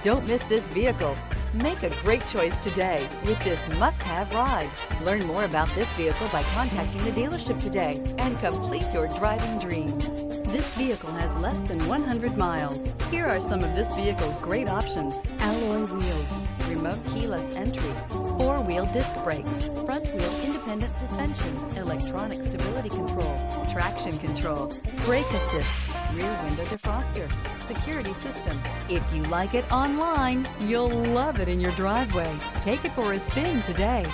Don't miss this vehicle. Make a great choice today with this must-have ride. Learn more about this vehicle by contacting the dealership today and complete your driving dreams. This vehicle has less than 100 miles. Here are some of this vehicle's great options: alloy wheels, remote keyless entry, four-wheel disc brakes, front-wheel independent suspension, electronic stability control, traction control, brake assist, rear window defroster, security system. If you like it online, you'll love it in your driveway. Take it for a spin today.